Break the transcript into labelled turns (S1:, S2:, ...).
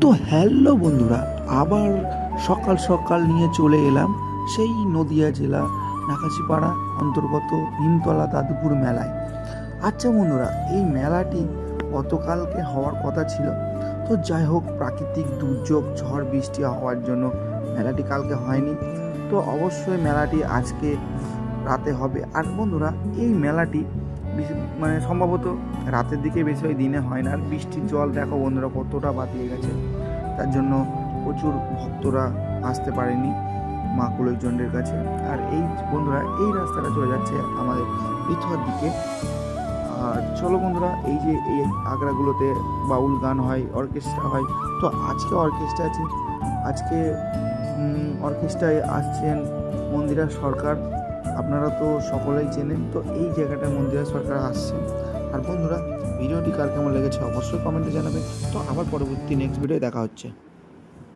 S1: তো হ্যালো বন্ধুরা, আবার সকাল সকাল নিয়ে চলে এলাম সেই নদিয়া জেলা নাকাশিপাড়া অন্তর্গত নিমতলা দাদুপুর মেলায়। আচ্ছা বন্ধুরা, এই মেলাটি গতকালকে হওয়ার কথা ছিল, তো যাই হোক প্রাকৃতিক দুর্যোগ ঝড় বৃষ্টি হওয়ার জন্য মেলাটি কালকে হয়নি। তো অবশ্যই মেলাটি আজকে রাতে হবে। আর বন্ধুরা, এই মেলাটি মানে সম্ভবত রাতের দিকে বেশি হয়, দিনে হয় না। আর বৃষ্টির জল দেখো বন্ধুরা কতটা বাতিয়ে গেছে, তার জন্য প্রচুর ভক্তরা আসতে পারেনি মা কুলচণ্ডের কাছে। আর এই বন্ধুরা, এই রাস্তাটা চলে যাচ্ছে আমাদের ইথোয়ার দিকে। আর চলো বন্ধুরা, এই যে এই আগ্রাগুলোতে বাউল গান হয়, অর্কেস্ট্রা হয়, তো আজকে অর্কেস্ট্রা আছে। আজকে অর্কেস্ট্রায় আসছেন মন্দিরা সরকার, আপনারা তো সকলেই চেনেন। তো এই জায়গাটায় মন্দিরা সরকার আসছেন। আর বন্ধুরা, ভিডিওটি কার কেমন লেগেছে অবশ্যই কমেন্টে জানাবেন। তো আবার পরবর্তী নেক্সট ভিডিও দেখা হচ্ছে।